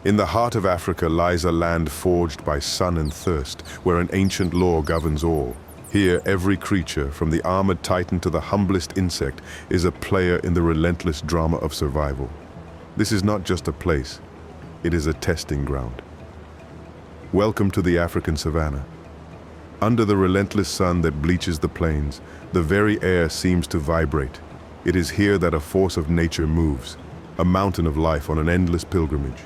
In the heart of Africa lies a land forged by sun and thirst, where an ancient law governs all. Here, every creature, from the armored titan to the humblest insect, is a player in the relentless drama of survival. This is not just a place, it is a testing ground. Welcome to the African savannah. Under the relentless sun that bleaches the plains, the very air seems to vibrate. It is here that a force of nature moves, a mountain of life on an endless pilgrimage.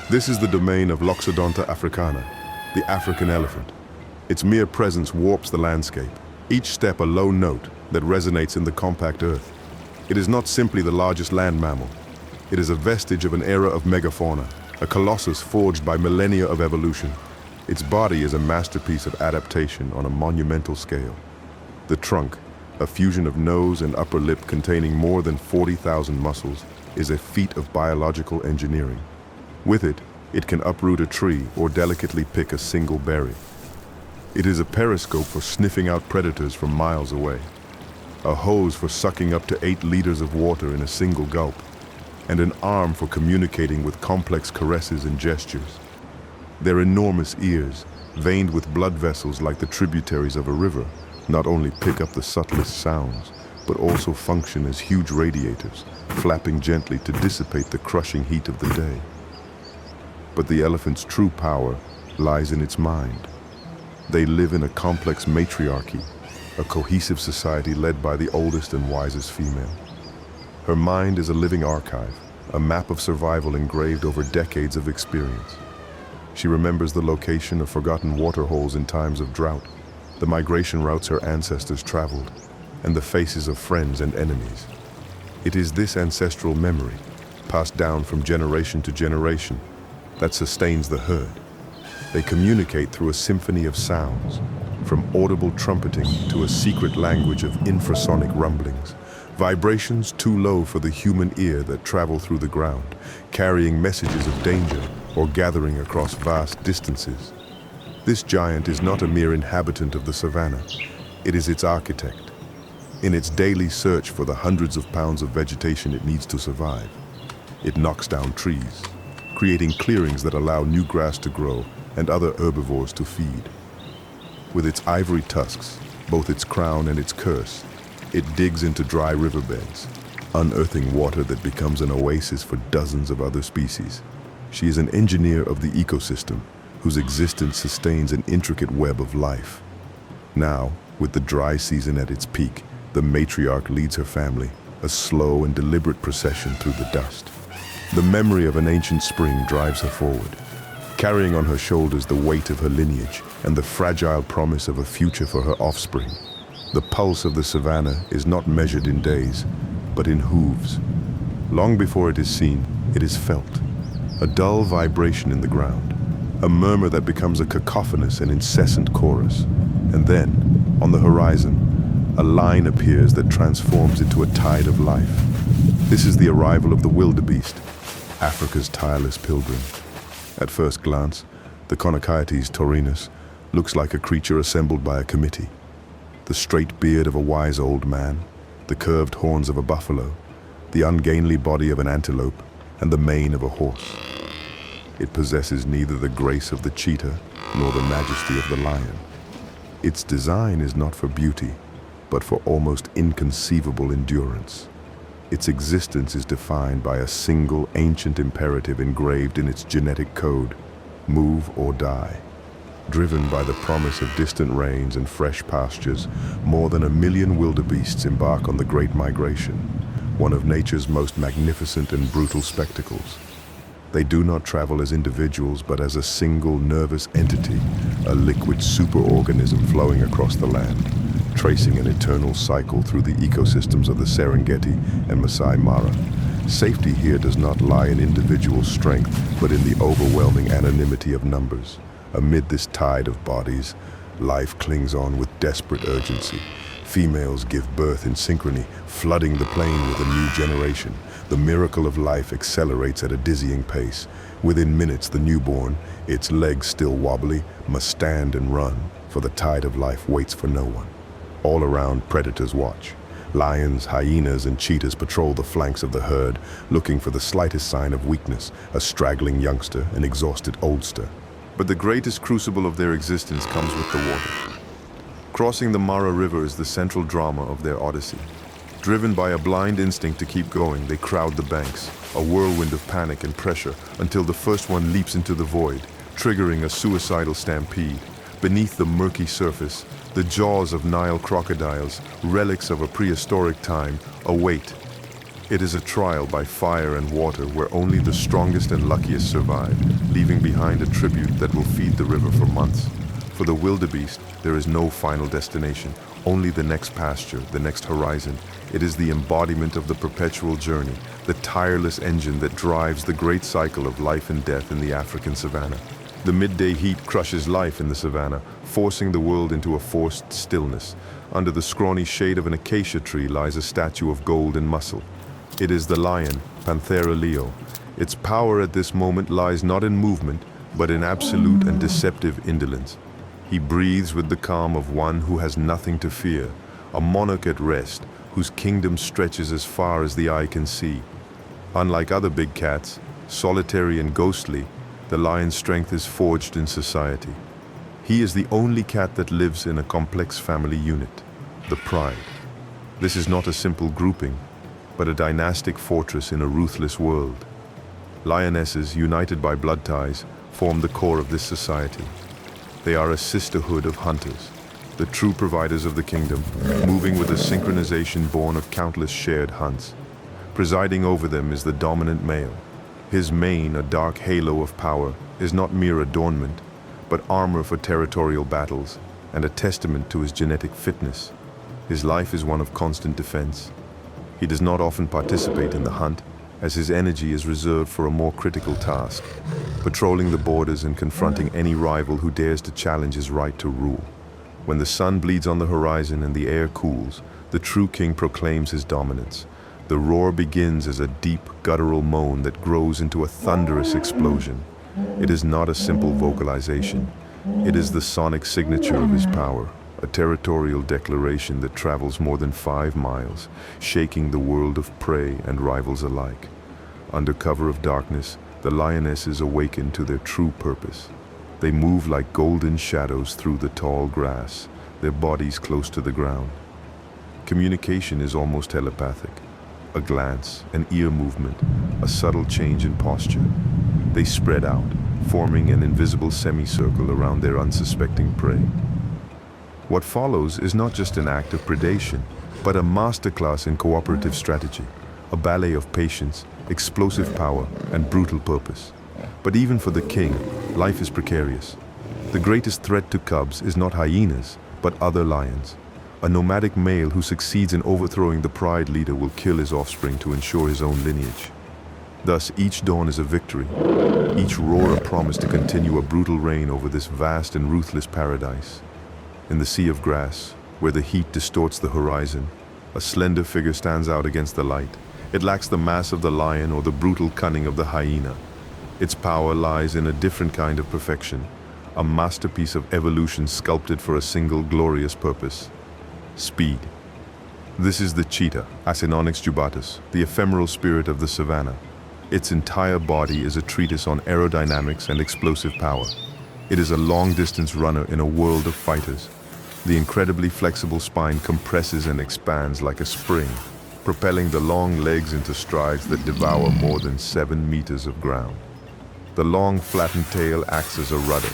This is the domain of Loxodonta africana, the African elephant. Its mere presence warps the landscape, each step a low note that resonates in the compact earth. It is not simply the largest land mammal. It is a vestige of an era of megafauna, a colossus forged by millennia of evolution. Its body is a masterpiece of adaptation on a monumental scale. The trunk, a fusion of nose and upper lip containing more than 40,000 muscles, is a feat of biological engineering. With it, it can uproot a tree or delicately pick a single berry. It is a periscope for sniffing out predators from miles away, a hose for sucking up to 8 liters of water in a single gulp, and an arm for communicating with complex caresses and gestures. Their enormous ears, veined with blood vessels like the tributaries of a river, not only pick up the subtlest sounds, but also function as huge radiators, flapping gently to dissipate the crushing heat of the day. But the elephant's true power lies in its mind. They live in a complex matriarchy, a cohesive society led by the oldest and wisest female. Her mind is a living archive, a map of survival engraved over decades of experience. She remembers the location of forgotten waterholes in times of drought, the migration routes her ancestors traveled, and the faces of friends and enemies. It is this ancestral memory, passed down from generation to generation, that sustains the herd. They communicate through a symphony of sounds, from audible trumpeting to a secret language of infrasonic rumblings, vibrations too low for the human ear that travel through the ground, carrying messages of danger or gathering across vast distances. This giant is not a mere inhabitant of the savannah, it is its architect. In its daily search for the hundreds of pounds of vegetation it needs to survive, it knocks down trees, creating clearings that allow new grass to grow and other herbivores to feed. With its ivory tusks, both its crown and its curse, it digs into dry riverbeds, unearthing water that becomes an oasis for dozens of other species. She is an engineer of the ecosystem, whose existence sustains an intricate web of life. Now, with the dry season at its peak, the matriarch leads her family, a slow and deliberate procession through the dust. The memory of an ancient spring drives her forward, carrying on her shoulders the weight of her lineage and the fragile promise of a future for her offspring. The pulse of the savannah is not measured in days, but in hooves. Long before it is seen, it is felt. A dull vibration in the ground, a murmur that becomes a cacophonous and incessant chorus. And then, on the horizon, a line appears that transforms into a tide of life. This is the arrival of the wildebeest, Africa's tireless pilgrim. At first glance, the Conocoetes taurinus looks like a creature assembled by a committee. The straight beard of a wise old man, the curved horns of a buffalo, the ungainly body of an antelope, and the mane of a horse. It possesses neither the grace of the cheetah nor the majesty of the lion. Its design is not for beauty, but for almost inconceivable endurance. Its existence is defined by a single ancient imperative engraved in its genetic code: move or die. Driven by the promise of distant rains and fresh pastures, more than 1 million wildebeests embark on the Great Migration, one of nature's most magnificent and brutal spectacles. They do not travel as individuals, but as a single nervous entity, a liquid superorganism flowing across the land, tracing an eternal cycle through the ecosystems of the Serengeti and Masai Mara. Safety here does not lie in individual strength, but in the overwhelming anonymity of numbers. Amid this tide of bodies, life clings on with desperate urgency. Females give birth in synchrony, flooding the plain with a new generation. The miracle of life accelerates at a dizzying pace. Within minutes, the newborn, its legs still wobbly, must stand and run, for the tide of life waits for no one. All around, predators watch, Lions, hyenas, and cheetahs patrol the flanks of the herd, looking for the slightest sign of weakness, a straggling youngster, an exhausted oldster. But the greatest crucible of their existence comes with the water. Crossing the Mara River is the central drama of their odyssey. Driven by a blind instinct to keep going, they crowd the banks, a whirlwind of panic and pressure, until the first one leaps into the void, triggering a suicidal stampede. Beneath the murky surface, the jaws of Nile crocodiles, relics of a prehistoric time, await. It is a trial by fire and water where only the strongest and luckiest survive, leaving behind a tribute that will feed the river for months. For the wildebeest, there is no final destination, only the next pasture, the next horizon. It is the embodiment of the perpetual journey, the tireless engine that drives the great cycle of life and death in the African savannah. The midday heat crushes life in the savannah, forcing the world into a forced stillness. Under the scrawny shade of an acacia tree lies a statue of gold and muscle. It is the lion, Panthera leo. Its power at this moment lies not in movement, but in absolute and deceptive indolence. He breathes with the calm of one who has nothing to fear, a monarch at rest, whose kingdom stretches as far as the eye can see. Unlike other big cats, solitary and ghostly, the lion's strength is forged in society. He is the only cat that lives in a complex family unit, the pride. This is not a simple grouping, but a dynastic fortress in a ruthless world. Lionesses, united by blood ties, form the core of this society. They are a sisterhood of hunters, the true providers of the kingdom, moving with a synchronization born of countless shared hunts. Presiding over them is the dominant male. His mane, a dark halo of power, is not mere adornment, but armor for territorial battles, and a testament to his genetic fitness. His life is one of constant defense. He does not often participate in the hunt, as his energy is reserved for a more critical task, patrolling the borders and confronting any rival who dares to challenge his right to rule. When the sun bleeds on the horizon and the air cools, the true king proclaims his dominance. The roar begins as a deep, guttural moan that grows into a thunderous explosion. It is not a simple vocalization. It is the sonic signature of his power, a territorial declaration that travels more than 5 miles, shaking the world of prey and rivals alike. Under cover of darkness, the lionesses awaken to their true purpose. They move like golden shadows through the tall grass, their bodies close to the ground. Communication is almost telepathic. A glance, an ear movement, a subtle change in posture. They spread out, forming an invisible semicircle around their unsuspecting prey. What follows is not just an act of predation, but a masterclass in cooperative strategy, a ballet of patience, explosive power, and brutal purpose. But even for the king, life is precarious. The greatest threat to cubs is not hyenas, but other lions. A nomadic male who succeeds in overthrowing the pride leader will kill his offspring to ensure his own lineage. Thus, each dawn is a victory, each roar a promise to continue a brutal reign over this vast and ruthless paradise. In the sea of grass, where the heat distorts the horizon, a slender figure stands out against the light. It lacks the mass of the lion or the brutal cunning of the hyena. Its power lies in a different kind of perfection, a masterpiece of evolution sculpted for a single glorious purpose: speed. This is the cheetah, Acinonyx jubatus, the ephemeral spirit of the savannah. Its entire body is a treatise on aerodynamics and explosive power. It is a long-distance runner in a world of fighters. The incredibly flexible spine compresses and expands like a spring, propelling the long legs into strides that devour more than 7 meters of ground. The long, flattened tail acts as a rudder,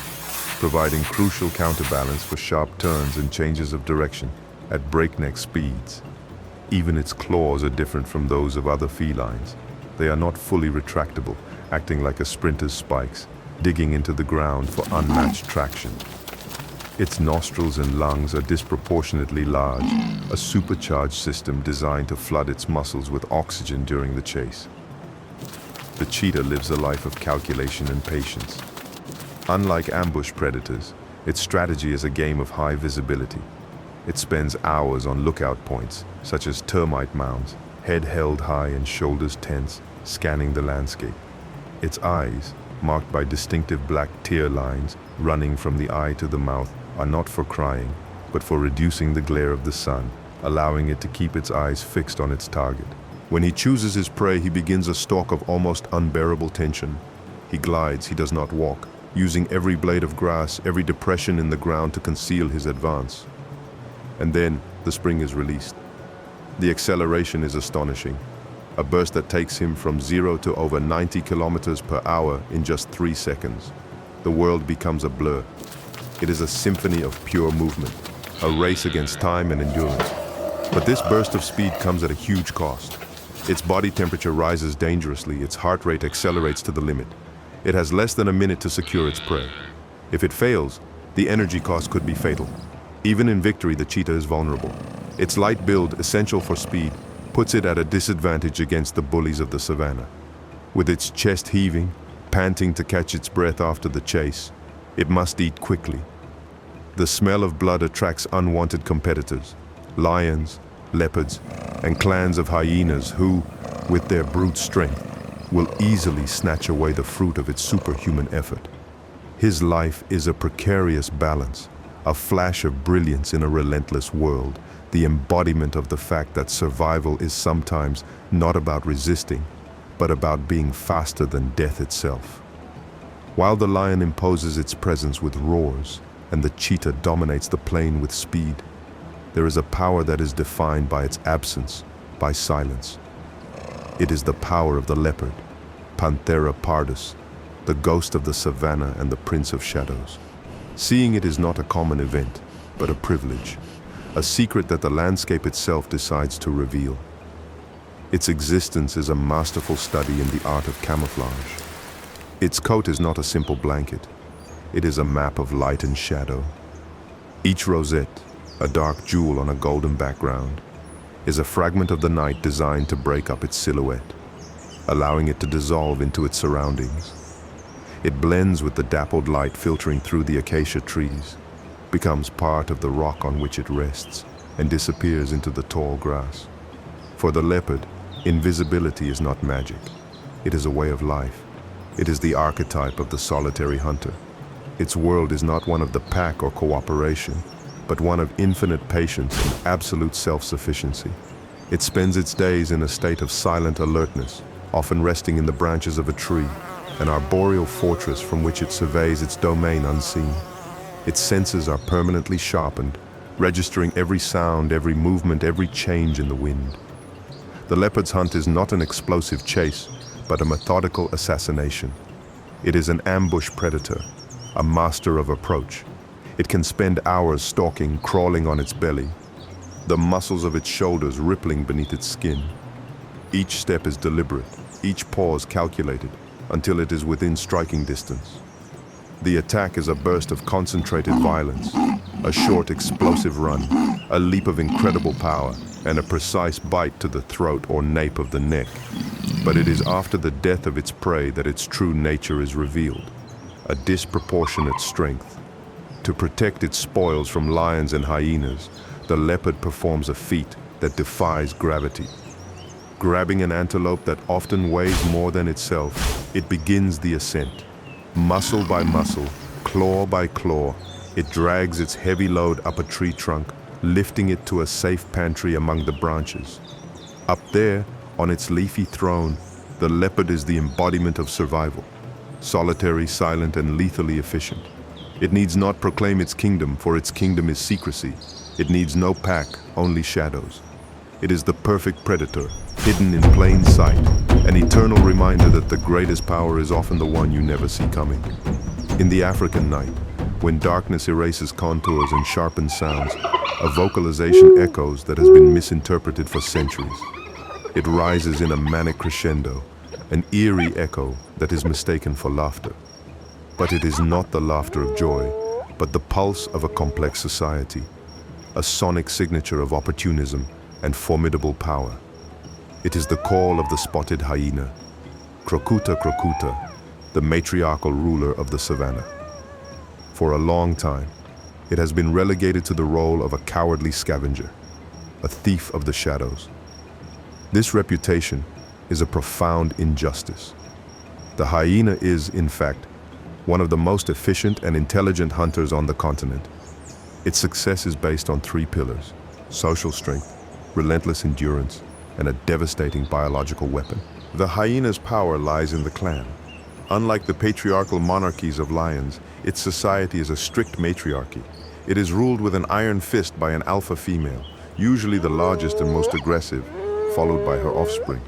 providing crucial counterbalance for sharp turns and changes of direction at breakneck speeds. Even its claws are different from those of other felines. They are not fully retractable, acting like a sprinter's spikes, digging into the ground for unmatched traction. Its nostrils and lungs are disproportionately large, a supercharged system designed to flood its muscles with oxygen during the chase. The cheetah lives a life of calculation and patience. Unlike ambush predators, its strategy is a game of high visibility. It spends hours on lookout points, such as termite mounds, head held high and shoulders tense, scanning the landscape. Its eyes, marked by distinctive black tear lines running from the eye to the mouth, are not for crying, but for reducing the glare of the sun, allowing it to keep its eyes fixed on its target. When he chooses his prey, he begins a stalk of almost unbearable tension. He glides, he does not walk, using every blade of grass, every depression in the ground to conceal his advance. And then the spring is released. The acceleration is astonishing. A burst that takes him from 0 to over 90 kilometers per hour in just 3 seconds. The world becomes a blur. It is a symphony of pure movement, a race against time and endurance. But this burst of speed comes at a huge cost. Its body temperature rises dangerously, its heart rate accelerates to the limit. It has less than a minute to secure its prey. If it fails, the energy cost could be fatal. Even in victory, the cheetah is vulnerable. Its light build, essential for speed, puts it at a disadvantage against the bullies of the savannah. With its chest heaving, panting to catch its breath after the chase, it must eat quickly. The smell of blood attracts unwanted competitors, lions, leopards, and clans of hyenas who, with their brute strength, will easily snatch away the fruit of its superhuman effort. His life is a precarious balance, a flash of brilliance in a relentless world, the embodiment of the fact that survival is sometimes not about resisting, but about being faster than death itself. While the lion imposes its presence with roars, and the cheetah dominates the plain with speed, there is a power that is defined by its absence, by silence. It is the power of the leopard, Panthera pardus, the ghost of the savannah and the prince of shadows. Seeing it is not a common event, but a privilege, a secret that the landscape itself decides to reveal. Its existence is a masterful study in the art of camouflage. Its coat is not a simple blanket. It is a map of light and shadow. Each rosette, a dark jewel on a golden background, is a fragment of the night designed to break up its silhouette, allowing it to dissolve into its surroundings. It blends with the dappled light filtering through the acacia trees, becomes part of the rock on which it rests, and disappears into the tall grass. For the leopard, invisibility is not magic. It is a way of life. It is the archetype of the solitary hunter. Its world is not one of the pack or cooperation, but one of infinite patience and absolute self-sufficiency. It spends its days in a state of silent alertness, often resting in the branches of a tree, an arboreal fortress from which it surveys its domain unseen. Its senses are permanently sharpened, registering every sound, every movement, every change in the wind. The leopard's hunt is not an explosive chase, but a methodical assassination. It is an ambush predator, a master of approach. It can spend hours stalking, crawling on its belly, the muscles of its shoulders rippling beneath its skin. Each step is deliberate, each pause calculated, until it is within striking distance. The attack is a burst of concentrated violence, a short, explosive run, a leap of incredible power, and a precise bite to the throat or nape of the neck. But it is after the death of its prey that its true nature is revealed, a disproportionate strength. To protect its spoils from lions and hyenas, the leopard performs a feat that defies gravity. Grabbing an antelope that often weighs more than itself, it begins the ascent. Muscle by muscle, claw by claw, it drags its heavy load up a tree trunk, lifting it to a safe pantry among the branches. Up there, on its leafy throne, the leopard is the embodiment of survival, solitary, silent, and lethally efficient. It needs not proclaim its kingdom, for its kingdom is secrecy. It needs no pack, only shadows. It is the perfect predator, hidden in plain sight, an eternal reminder that the greatest power is often the one you never see coming. In the African night, when darkness erases contours and sharpens sounds, a vocalization echoes that has been misinterpreted for centuries. It rises in a manic crescendo, an eerie echo that is mistaken for laughter. But it is not the laughter of joy, but the pulse of a complex society, a sonic signature of opportunism and formidable power. It is the call of the spotted hyena, Crocuta crocuta, the matriarchal ruler of the savannah. For a long time, it has been relegated to the role of a cowardly scavenger, a thief of the shadows. This reputation is a profound injustice. The hyena is, in fact, one of the most efficient and intelligent hunters on the continent. Its success is based on 3 pillars: social strength, relentless endurance, and a devastating biological weapon. The hyena's power lies in the clan. Unlike the patriarchal monarchies of lions, its society is a strict matriarchy. It is ruled with an iron fist by an alpha female, usually the largest and most aggressive, followed by her offspring.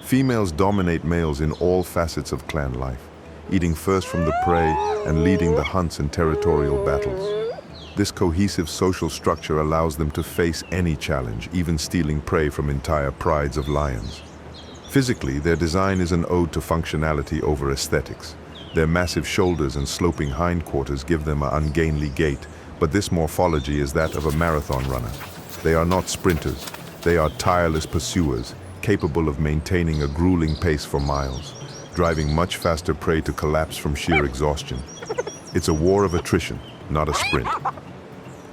Females dominate males in all facets of clan life, eating first from the prey and leading the hunts and territorial battles. This cohesive social structure allows them to face any challenge, even stealing prey from entire prides of lions. Physically, their design is an ode to functionality over aesthetics. Their massive shoulders and sloping hindquarters give them an ungainly gait, but this morphology is that of a marathon runner. They are not sprinters. They are tireless pursuers, capable of maintaining a grueling pace for miles, driving much faster prey to collapse from sheer exhaustion. It's a war of attrition, not a sprint.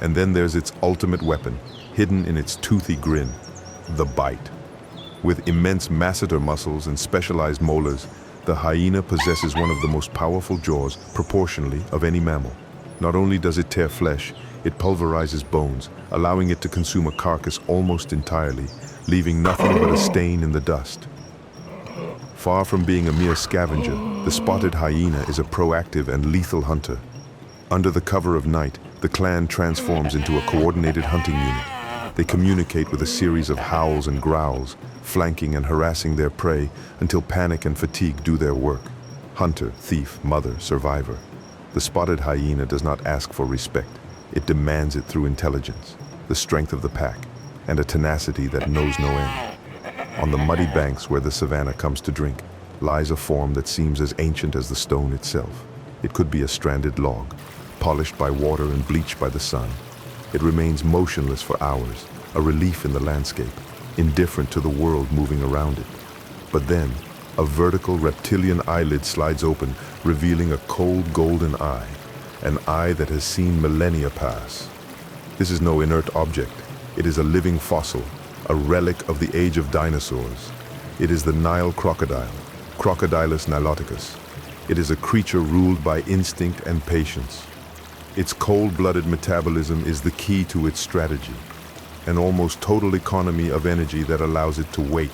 And then there's its ultimate weapon, hidden in its toothy grin, the bite. With immense masseter muscles and specialized molars, the hyena possesses one of the most powerful jaws, proportionally, of any mammal. Not only does it tear flesh, it pulverizes bones, allowing it to consume a carcass almost entirely, leaving nothing but a stain in the dust. Far from being a mere scavenger, the spotted hyena is a proactive and lethal hunter. Under the cover of night, the clan transforms into a coordinated hunting unit. They communicate with a series of howls and growls, flanking and harassing their prey until panic and fatigue do their work. Hunter, thief, mother, survivor. The spotted hyena does not ask for respect. It demands it through intelligence, the strength of the pack, and a tenacity that knows no end. On the muddy banks where the savannah comes to drink, lies a form that seems as ancient as the stone itself. It could be a stranded log, polished by water and bleached by the sun. It remains motionless for hours, a relief in the landscape, indifferent to the world moving around it. But then, a vertical reptilian eyelid slides open, revealing a cold golden eye, an eye that has seen millennia pass. This is no inert object. It is a living fossil, a relic of the age of dinosaurs. It is the Nile crocodile, Crocodilus niloticus. It is a creature ruled by instinct and patience. Its cold-blooded metabolism is the key to its strategy, an almost total economy of energy that allows it to wait.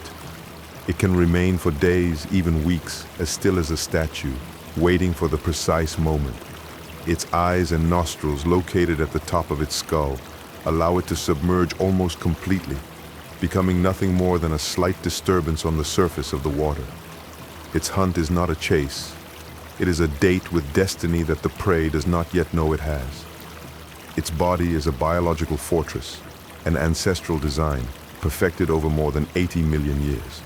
It can remain for days, even weeks, as still as a statue, waiting for the precise moment. Its eyes and nostrils, located at the top of its skull, allow it to submerge almost completely, becoming nothing more than a slight disturbance on the surface of the water. Its hunt is not a chase. It is a date with destiny that the prey does not yet know it has. Its body is a biological fortress, an ancestral design, perfected over more than 80 million years.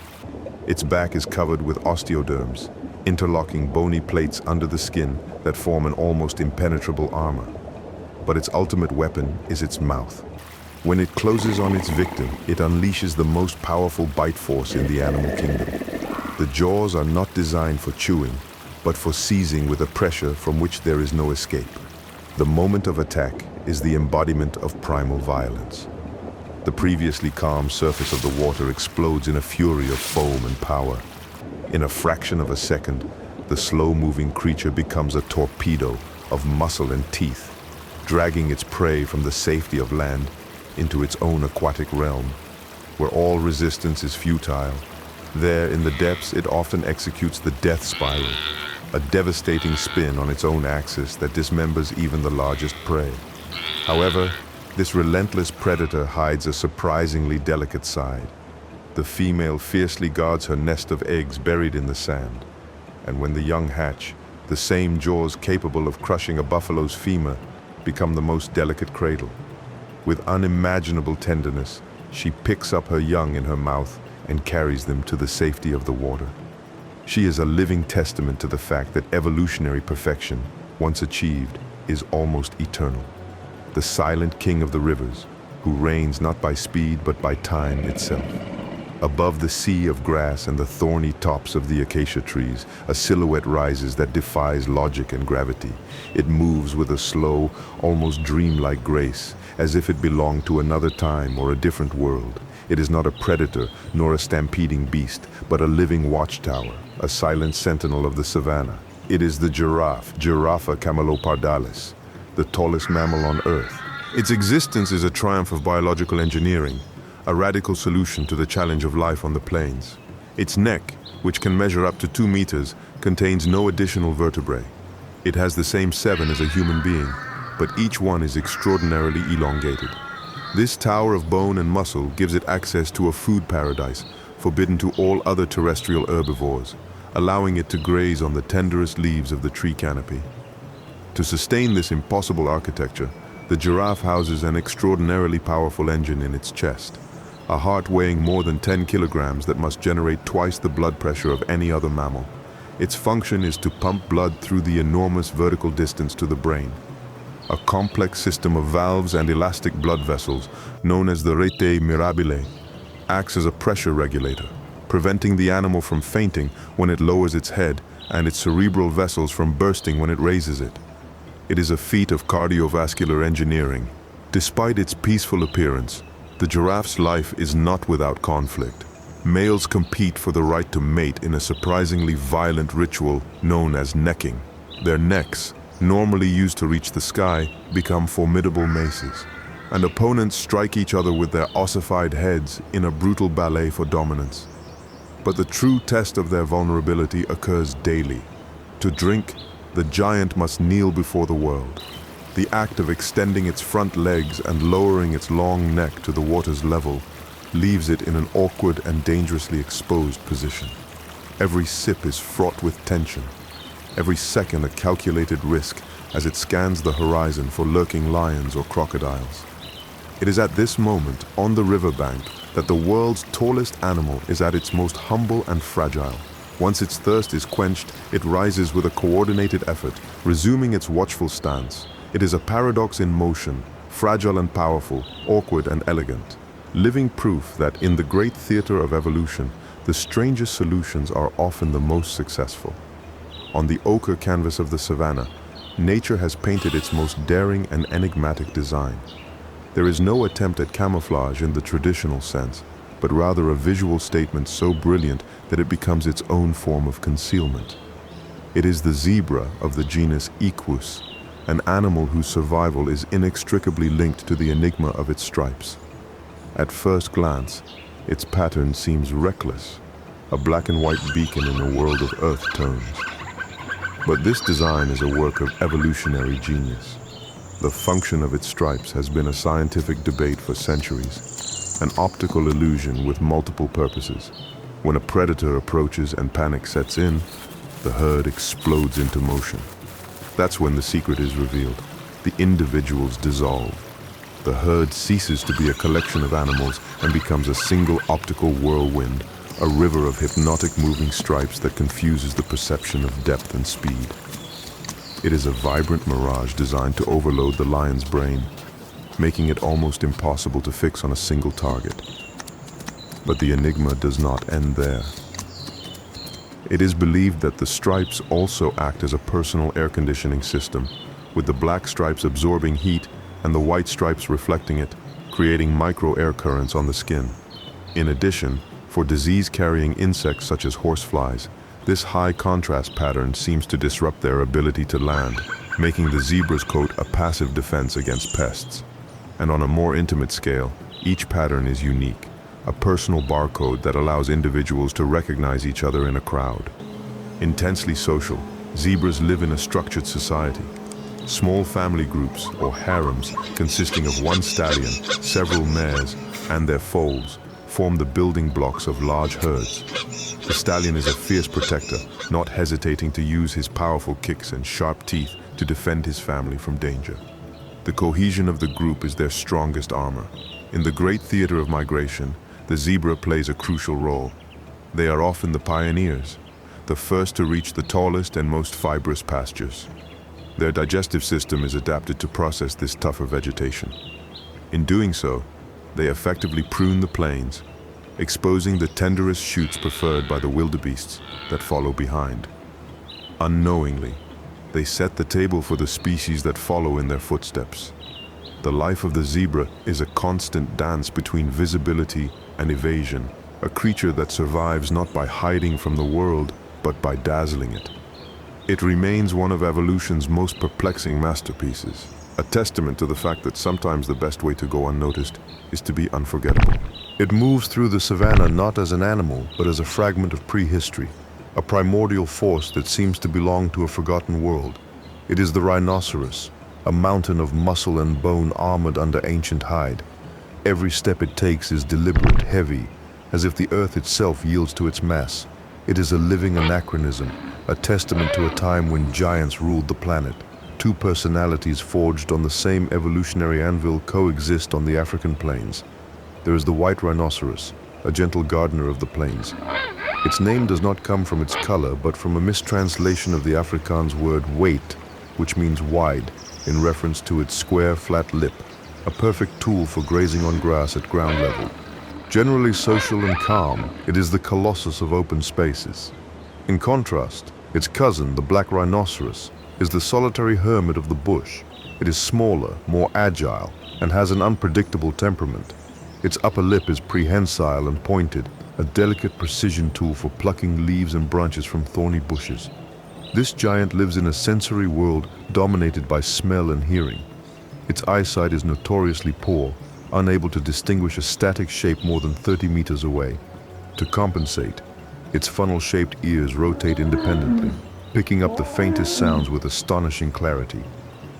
Its back is covered with osteoderms, interlocking bony plates under the skin that form an almost impenetrable armor. But its ultimate weapon is its mouth. When it closes on its victim, it unleashes the most powerful bite force in the animal kingdom. The jaws are not designed for chewing, but for seizing with a pressure from which there is no escape. The moment of attack is the embodiment of primal violence. The previously calm surface of the water explodes in a fury of foam and power. In a fraction of a second, the slow-moving creature becomes a torpedo of muscle and teeth, dragging its prey from the safety of land into its own aquatic realm, where all resistance is futile. There, in the depths, it often executes the death spiral, a devastating spin on its own axis that dismembers even the largest prey. However, this relentless predator hides a surprisingly delicate side. The female fiercely guards her nest of eggs buried in the sand, and when the young hatch, the same jaws capable of crushing a buffalo's femur become the most delicate cradle. With unimaginable tenderness, she picks up her young in her mouth and carries them to the safety of the water. She is a living testament to the fact that evolutionary perfection, once achieved, is almost eternal. The silent king of the rivers, who reigns not by speed but by time itself. Above the sea of grass and the thorny tops of the acacia trees, a silhouette rises that defies logic and gravity. It moves with a slow, almost dreamlike grace, as if it belonged to another time or a different world. It is not a predator nor a stampeding beast, but a living watchtower, a silent sentinel of the savannah. It is the giraffe, Giraffa camelopardalis, the tallest mammal on Earth, Its existence is a triumph of biological engineering, a radical solution to the challenge of life on the plains. Its neck, which can measure up to 2 meters, contains no additional vertebrae. It has the same 7 as a human being, but each one is extraordinarily elongated. This tower of bone and muscle gives it access to a food paradise, forbidden to all other terrestrial herbivores, allowing it to graze on the tenderest leaves of the tree canopy. To sustain this impossible architecture, the giraffe houses an extraordinarily powerful engine in its chest, a heart weighing more than 10 kilograms that must generate twice the blood pressure of any other mammal. Its function is to pump blood through the enormous vertical distance to the brain. A complex system of valves and elastic blood vessels, known as the rete mirabile, acts as a pressure regulator, preventing the animal from fainting when it lowers its head and its cerebral vessels from bursting when it raises it. It is a feat of cardiovascular engineering. Despite its peaceful appearance, the giraffe's life is not without conflict. Males compete for the right to mate in a surprisingly violent ritual known as necking. Their necks, normally used to reach the sky, become formidable maces, and opponents strike each other with their ossified heads in a brutal ballet for dominance. But the true test of their vulnerability occurs daily. To drink, the giant must kneel before the world. The act of extending its front legs and lowering its long neck to the water's level leaves it in an awkward and dangerously exposed position. Every sip is fraught with tension, every second a calculated risk as it scans the horizon for lurking lions or crocodiles. It is at this moment, on the riverbank, that the world's tallest animal is at its most humble and fragile. Once its thirst is quenched, it rises with a coordinated effort, resuming its watchful stance. It is a paradox in motion, fragile and powerful, awkward and elegant. Living proof that in the great theater of evolution, the strangest solutions are often the most successful. On the ochre canvas of the savannah, nature has painted its most daring and enigmatic design. There is no attempt at camouflage in the traditional sense, but rather a visual statement so brilliant that it becomes its own form of concealment. It is the zebra of the genus Equus, an animal whose survival is inextricably linked to the enigma of its stripes. At first glance, its pattern seems reckless, a black and white beacon in a world of earth tones. But this design is a work of evolutionary genius. The function of its stripes has been a scientific debate for centuries, an optical illusion with multiple purposes. When a predator approaches and panic sets in, the herd explodes into motion. That's when the secret is revealed. The individuals dissolve. The herd ceases to be a collection of animals and becomes a single optical whirlwind, a river of hypnotic moving stripes that confuses the perception of depth and speed. It is a vibrant mirage designed to overload the lion's brain, making it almost impossible to fix on a single target. But the enigma does not end there. It is believed that the stripes also act as a personal air conditioning system, with the black stripes absorbing heat and the white stripes reflecting it, creating micro-air currents on the skin. In addition, for disease-carrying insects such as horseflies, this high-contrast pattern seems to disrupt their ability to land, making the zebra's coat a passive defense against pests. And on a more intimate scale, each pattern is unique, a personal barcode that allows individuals to recognize each other in a crowd. Intensely social, zebras live in a structured society. Small family groups, or harems, consisting of one stallion, several mares, and their foals, form the building blocks of large herds. The stallion is a fierce protector, not hesitating to use his powerful kicks and sharp teeth to defend his family from danger. The cohesion of the group is their strongest armor. In the great theater of migration, the zebra plays a crucial role. They are often the pioneers, the first to reach the tallest and most fibrous pastures. Their digestive system is adapted to process this tougher vegetation. In doing so, they effectively prune the plains, exposing the tenderest shoots preferred by the wildebeests that follow behind. Unknowingly, they set the table for the species that follow in their footsteps. The life of the zebra is a constant dance between visibility and evasion, a creature that survives not by hiding from the world, but by dazzling it. It remains one of evolution's most perplexing masterpieces, a testament to the fact that sometimes the best way to go unnoticed is to be unforgettable. It moves through the savannah not as an animal, but as a fragment of prehistory, a primordial force that seems to belong to a forgotten world. It is the rhinoceros, a mountain of muscle and bone armored under ancient hide. Every step it takes is deliberate, heavy, as if the earth itself yields to its mass. It is a living anachronism, a testament to a time when giants ruled the planet. Two personalities forged on the same evolutionary anvil coexist on the African plains. There is the white rhinoceros, a gentle gardener of the plains. Its name does not come from its color, but from a mistranslation of the Afrikaans word weight, which means wide, in reference to its square, flat lip, a perfect tool for grazing on grass at ground level. Generally social and calm, it is the colossus of open spaces. In contrast, its cousin, the black rhinoceros, is the solitary hermit of the bush. It is smaller, more agile, and has an unpredictable temperament. Its upper lip is prehensile and pointed, a delicate precision tool for plucking leaves and branches from thorny bushes. This giant lives in a sensory world dominated by smell and hearing. Its eyesight is notoriously poor, unable to distinguish a static shape more than 30 meters away. To compensate, its funnel-shaped ears rotate independently, picking up the faintest sounds with astonishing clarity.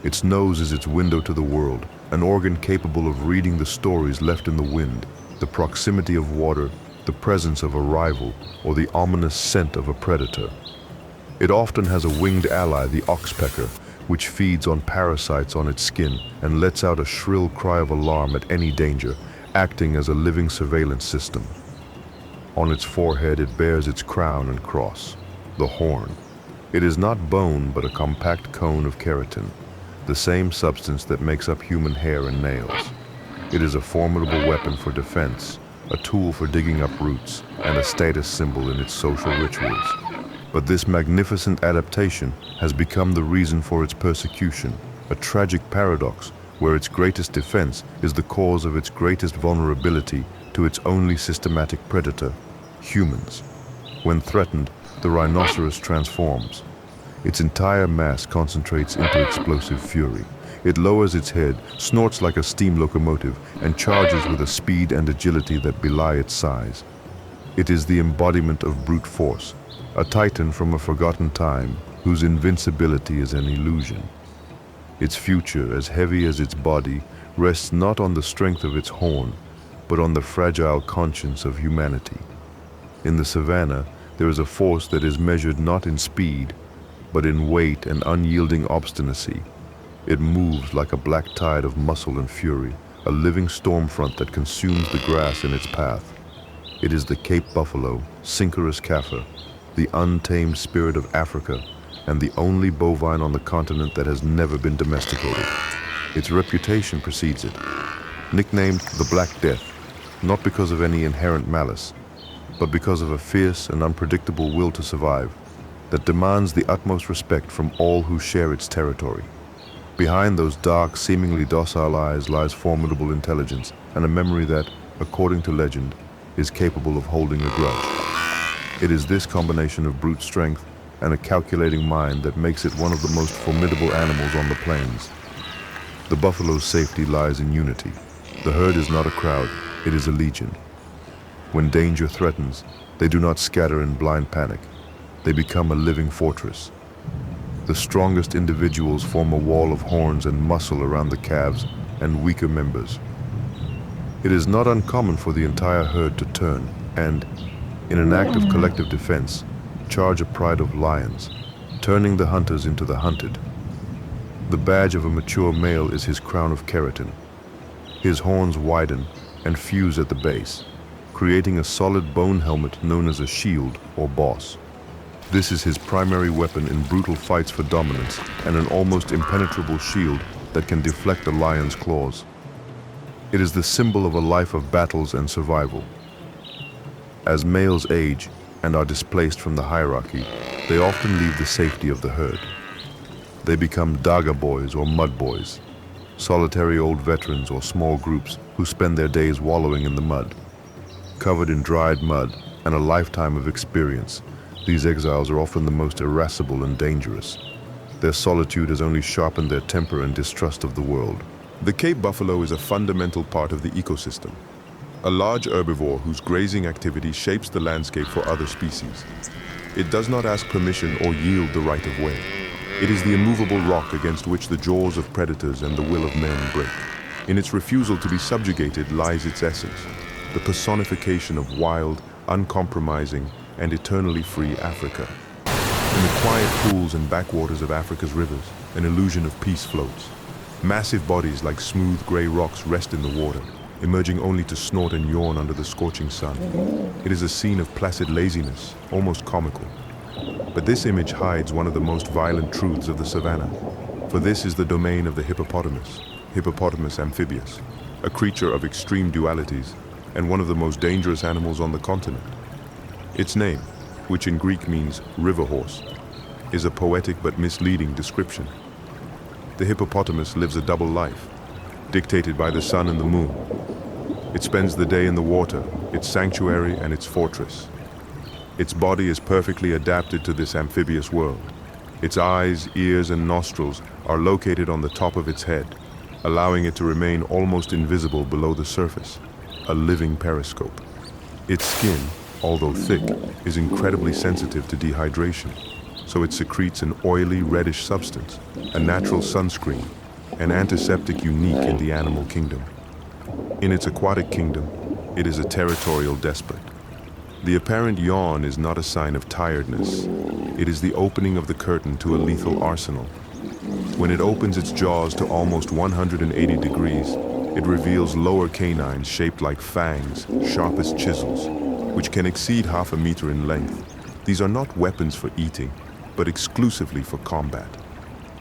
Its nose is its window to the world, an organ capable of reading the stories left in the wind, the proximity of water, the presence of a rival, or the ominous scent of a predator. It often has a winged ally, the oxpecker, which feeds on parasites on its skin and lets out a shrill cry of alarm at any danger, acting as a living surveillance system. On its forehead it bears its crown and cross, the horn. It is not bone, but a compact cone of keratin, the same substance that makes up human hair and nails. It is a formidable weapon for defense, a tool for digging up roots, and a status symbol in its social rituals. But this magnificent adaptation has become the reason for its persecution, a tragic paradox where its greatest defense is the cause of its greatest vulnerability to its only systematic predator, humans. When threatened, the rhinoceros transforms. Its entire mass concentrates into explosive fury. It lowers its head, snorts like a steam locomotive, and charges with a speed and agility that belie its size. It is the embodiment of brute force, a titan from a forgotten time whose invincibility is an illusion. Its future, as heavy as its body, rests not on the strength of its horn, but on the fragile conscience of humanity. In the savannah, there is a force that is measured not in speed, but in weight and unyielding obstinacy. It moves like a black tide of muscle and fury, a living storm front that consumes the grass in its path. It is the Cape buffalo, Synchorus Kaffir, the untamed spirit of Africa, and the only bovine on the continent that has never been domesticated. Its reputation precedes it. Nicknamed the Black Death, not because of any inherent malice, but because of a fierce and unpredictable will to survive that demands the utmost respect from all who share its territory. Behind those dark, seemingly docile eyes lies formidable intelligence and a memory that, according to legend, is capable of holding a grudge. It is this combination of brute strength and a calculating mind that makes it one of the most formidable animals on the plains. The buffalo's safety lies in unity. The herd is not a crowd, it is a legion. When danger threatens, they do not scatter in blind panic. They become a living fortress. The strongest individuals form a wall of horns and muscle around the calves and weaker members. It is not uncommon for the entire herd to turn and, in an act of collective defense, charge a pride of lions, turning the hunters into the hunted. The badge of a mature male is his crown of keratin. His horns widen and fuse at the base, creating a solid bone helmet known as a shield or boss. This is his primary weapon in brutal fights for dominance and an almost impenetrable shield that can deflect a lion's claws. It is the symbol of a life of battles and survival. As males age and are displaced from the hierarchy, they often leave the safety of the herd. They become daga boys or mud boys, solitary old veterans or small groups who spend their days wallowing in the mud. Covered in dried mud and a lifetime of experience, these exiles are often the most irascible and dangerous. Their solitude has only sharpened their temper and distrust of the world. The Cape buffalo is a fundamental part of the ecosystem, a large herbivore whose grazing activity shapes the landscape for other species. It does not ask permission or yield the right of way. It is the immovable rock against which the jaws of predators and the will of men break. In its refusal to be subjugated lies its essence, the personification of wild, uncompromising, and eternally free Africa. In the quiet pools and backwaters of Africa's rivers, an illusion of peace floats. Massive bodies like smooth gray rocks rest in the water, emerging only to snort and yawn under the scorching sun. It is a scene of placid laziness, almost comical. But this image hides one of the most violent truths of the savannah. For this is the domain of the Hippopotamus amphibius, a creature of extreme dualities and one of the most dangerous animals on the continent. Its name, which in Greek means river horse, is a poetic but misleading description. The hippopotamus lives a double life, dictated by the sun and the moon. It spends the day in the water, its sanctuary and its fortress. Its body is perfectly adapted to this amphibious world. Its eyes, ears, and nostrils are located on the top of its head, allowing it to remain almost invisible below the surface, a living periscope. Its skin, although thick, is incredibly sensitive to dehydration, so it secretes an oily reddish substance, a natural sunscreen, an antiseptic unique in the animal kingdom. In its aquatic kingdom, it is a territorial despot. The apparent yawn is not a sign of tiredness. It is the opening of the curtain to a lethal arsenal. When it opens its jaws to almost 180 degrees, it reveals lower canines shaped like fangs, sharp as chisels, which can exceed 1/2 meter in length. These are not weapons for eating, but exclusively for combat.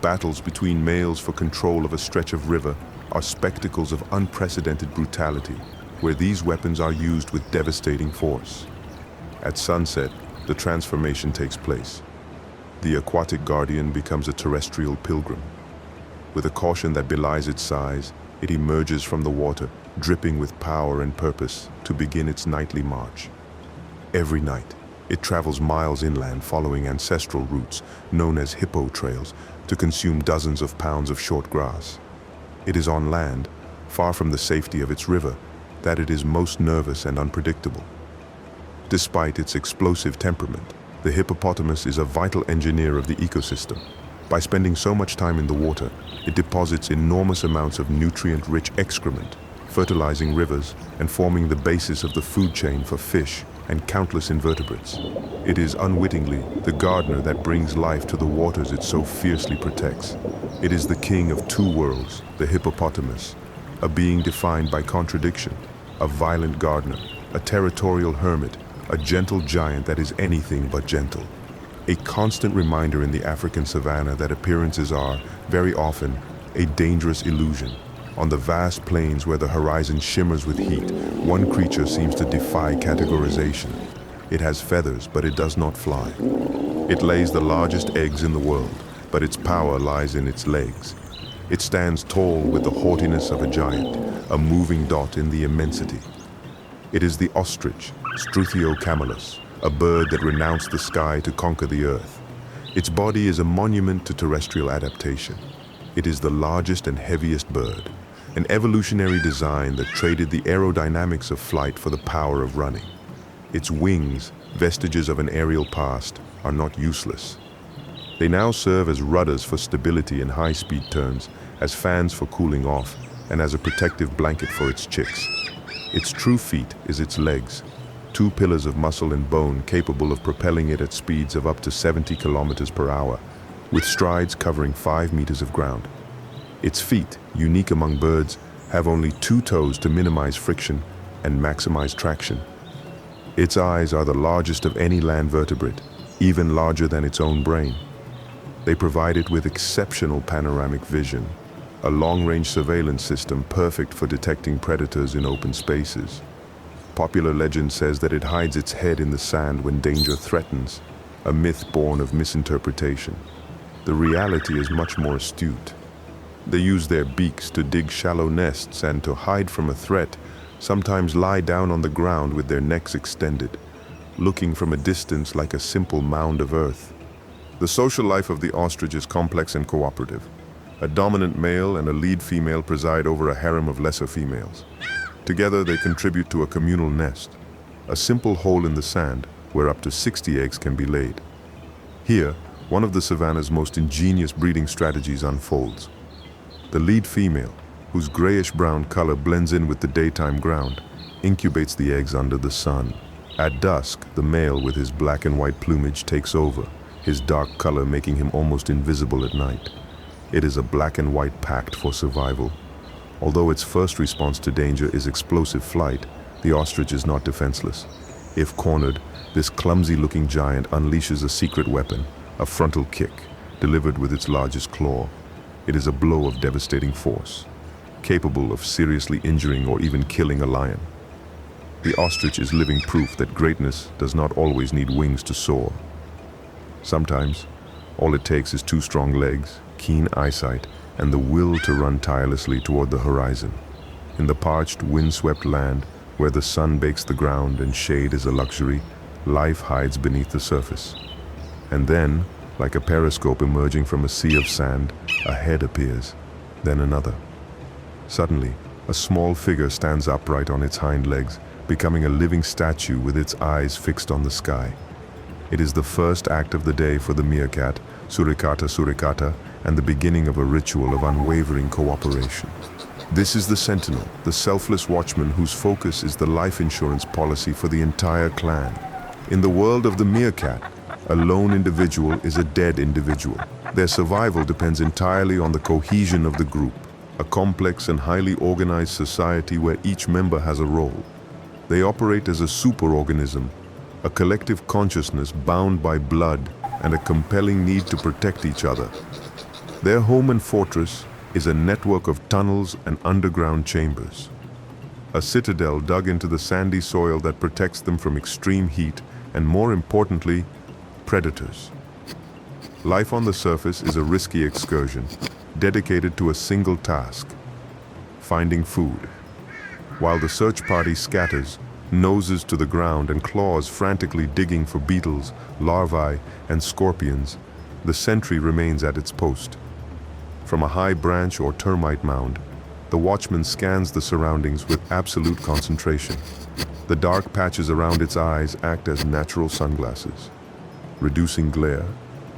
Battles between males for control of a stretch of river are spectacles of unprecedented brutality, where these weapons are used with devastating force. At sunset, the transformation takes place. The aquatic guardian becomes a terrestrial pilgrim. With a caution that belies its size, it emerges from the water, dripping with power and purpose, to begin its nightly march. Every night, it travels miles inland following ancestral routes, known as hippo trails, to consume dozens of pounds of short grass. It is on land, far from the safety of its river, that it is most nervous and unpredictable. Despite its explosive temperament, the hippopotamus is a vital engineer of the ecosystem. By spending so much time in the water, it deposits enormous amounts of nutrient-rich excrement, fertilizing rivers and forming the basis of the food chain for fish and countless invertebrates. It is unwittingly the gardener that brings life to the waters it so fiercely protects. It is the king of two worlds, the hippopotamus, a being defined by contradiction, a violent gardener, a territorial hermit, a gentle giant that is anything but gentle. A constant reminder in the African savannah that appearances are, very often, a dangerous illusion. On the vast plains where the horizon shimmers with heat, one creature seems to defy categorization. It has feathers, but it does not fly. It lays the largest eggs in the world, but its power lies in its legs. It stands tall with the haughtiness of a giant, a moving dot in the immensity. It is the ostrich, Struthio camelus, a bird that renounced the sky to conquer the earth. Its body is a monument to terrestrial adaptation. It is the largest and heaviest bird, an evolutionary design that traded the aerodynamics of flight for the power of running. Its wings, vestiges of an aerial past, are not useless. They now serve as rudders for stability in high-speed turns, as fans for cooling off, and as a protective blanket for its chicks. Its true feat is its legs, two pillars of muscle and bone capable of propelling it at speeds of up to 70 kilometers per hour, with strides covering 5 meters of ground. Its feet, unique among birds, have only 2 toes to minimize friction and maximize traction. Its eyes are the largest of any land vertebrate, even larger than its own brain. They provide it with exceptional panoramic vision, a long-range surveillance system perfect for detecting predators in open spaces. Popular legend says that it hides its head in the sand when danger threatens, a myth born of misinterpretation. The reality is much more astute. They use their beaks to dig shallow nests and, to hide from a threat, sometimes lie down on the ground with their necks extended, looking from a distance like a simple mound of earth. The social life of the ostrich is complex and cooperative. A dominant male and a lead female preside over a harem of lesser females. Together, they contribute to a communal nest, a simple hole in the sand where up to 60 eggs can be laid. Here, one of the savannah's most ingenious breeding strategies unfolds. The lead female, whose grayish-brown color blends in with the daytime ground, incubates the eggs under the sun. At dusk, the male with his black and white plumage takes over, his dark color making him almost invisible at night. It is a black and white pact for survival. Although its first response to danger is explosive flight, the ostrich is not defenseless. If cornered, this clumsy-looking giant unleashes a secret weapon, a frontal kick, delivered with its largest claw. It is a blow of devastating force, capable of seriously injuring or even killing a lion. The ostrich is living proof that greatness does not always need wings to soar. Sometimes, all it takes is two strong legs, keen eyesight, and the will to run tirelessly toward the horizon. In the parched, wind-swept land, where the sun bakes the ground and shade is a luxury, life hides beneath the surface. And then, like a periscope emerging from a sea of sand, a head appears, then another. Suddenly, a small figure stands upright on its hind legs, becoming a living statue with its eyes fixed on the sky. It is the first act of the day for the meerkat, suricata suricata, and the beginning of a ritual of unwavering cooperation. This is the sentinel, the selfless watchman whose focus is the life insurance policy for the entire clan. In the world of the meerkat, a lone individual is a dead individual. Their survival depends entirely on the cohesion of the group, a complex and highly organized society where each member has a role. They operate as a superorganism, a collective consciousness bound by blood and a compelling need to protect each other. Their home and fortress is a network of tunnels and underground chambers, a citadel dug into the sandy soil that protects them from extreme heat and, more importantly, predators. Life on the surface is a risky excursion, dedicated to a single task: finding food. While the search party scatters, noses to the ground and claws frantically digging for beetles, larvae, and scorpions, the sentry remains at its post. From a high branch or termite mound, the watchman scans the surroundings with absolute concentration. The dark patches around its eyes act as natural sunglasses, reducing glare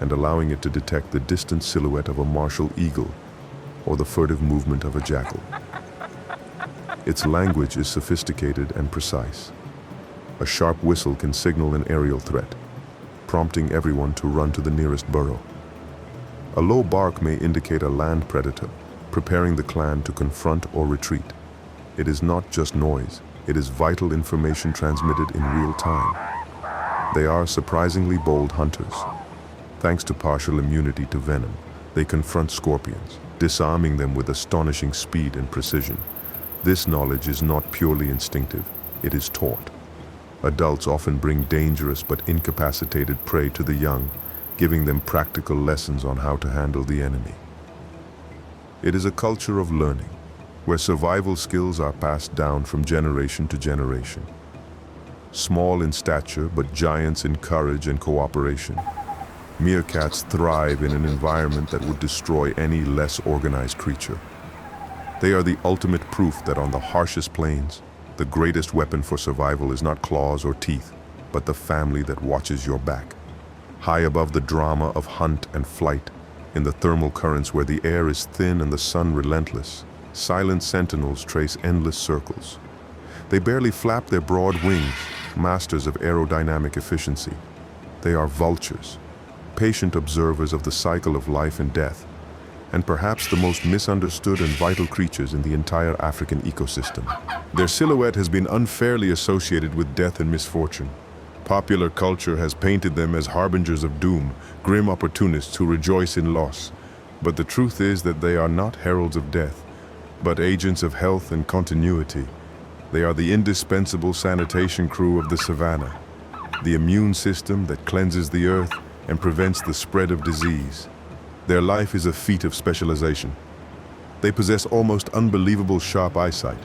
and allowing it to detect the distant silhouette of a martial eagle or the furtive movement of a jackal. Its language is sophisticated and precise. A sharp whistle can signal an aerial threat, prompting everyone to run to the nearest burrow. A low bark may indicate a land predator, preparing the clan to confront or retreat. It is not just noise, it is vital information transmitted in real time. They are surprisingly bold hunters. Thanks to partial immunity to venom, they confront scorpions, disarming them with astonishing speed and precision. This knowledge is not purely instinctive, it is taught. Adults often bring dangerous but incapacitated prey to the young, giving them practical lessons on how to handle the enemy. It is a culture of learning, where survival skills are passed down from generation to generation. Small in stature, but giants in courage and cooperation, meerkats thrive in an environment that would destroy any less organized creature. They are the ultimate proof that on the harshest plains, the greatest weapon for survival is not claws or teeth, but the family that watches your back. High above the drama of hunt and flight, in the thermal currents where the air is thin and the sun relentless, silent sentinels trace endless circles. They barely flap their broad wings, masters of aerodynamic efficiency. They are vultures, patient observers of the cycle of life and death, and perhaps the most misunderstood and vital creatures in the entire African ecosystem. Their silhouette has been unfairly associated with death and misfortune. Popular culture has painted them as harbingers of doom, grim opportunists who rejoice in loss. But the truth is that they are not heralds of death, but agents of health and continuity. They are the indispensable sanitation crew of the savannah, the immune system that cleanses the earth and prevents the spread of disease. Their life is a feat of specialization. They possess almost unbelievable sharp eyesight,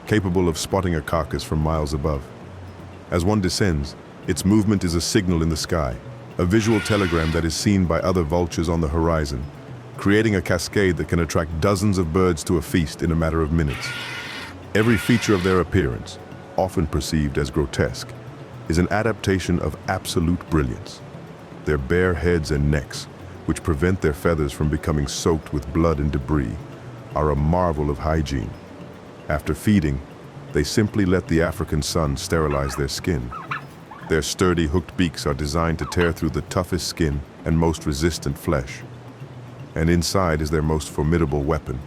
capable of spotting a carcass from miles above. As one descends, its movement is a signal in the sky, a visual telegram that is seen by other vultures on the horizon, creating a cascade that can attract dozens of birds to a feast in a matter of minutes. Every feature of their appearance, often perceived as grotesque, is an adaptation of absolute brilliance. Their bare heads and necks, which prevent their feathers from becoming soaked with blood and debris, are a marvel of hygiene. After feeding, they simply let the African sun sterilize their skin. Their sturdy hooked beaks are designed to tear through the toughest skin and most resistant flesh. And inside is their most formidable weapon,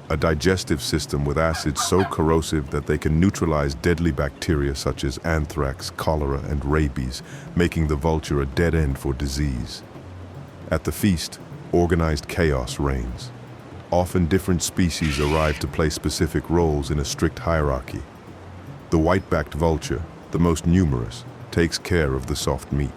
a digestive system with acids so corrosive that they can neutralize deadly bacteria such as anthrax, cholera, and rabies, making the vulture a dead end for disease. At the feast, organized chaos reigns. Often different species arrive to play specific roles in a strict hierarchy. The white-backed vulture, the most numerous, takes care of the soft meat.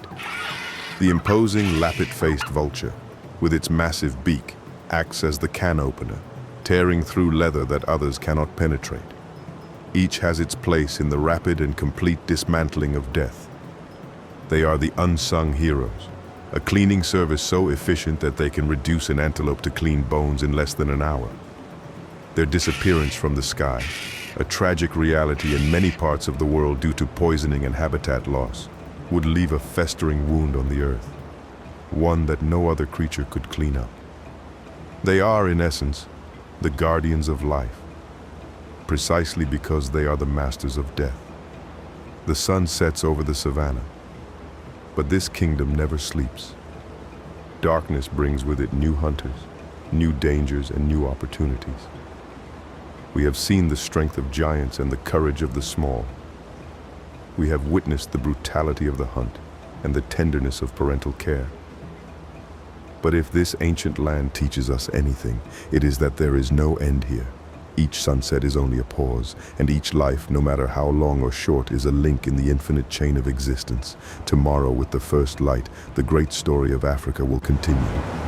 The imposing lappet-faced vulture, with its massive beak, acts as the can opener, tearing through leather that others cannot penetrate. Each has its place in the rapid and complete dismantling of death. They are the unsung heroes, a cleaning service so efficient that they can reduce an antelope to clean bones in less than an hour. Their disappearance from the sky, a tragic reality in many parts of the world due to poisoning and habitat loss, would leave a festering wound on the earth, one that no other creature could clean up. They are, in essence, the guardians of life, precisely because they are the masters of death. The sun sets over the savannah, but this kingdom never sleeps. Darkness brings with it new hunters, new dangers, and new opportunities. We have seen the strength of giants and the courage of the small. We have witnessed the brutality of the hunt and the tenderness of parental care. But if this ancient land teaches us anything, it is that there is no end here. Each sunset is only a pause, and each life, no matter how long or short, is a link in the infinite chain of existence. Tomorrow, with the first light, the great story of Africa will continue.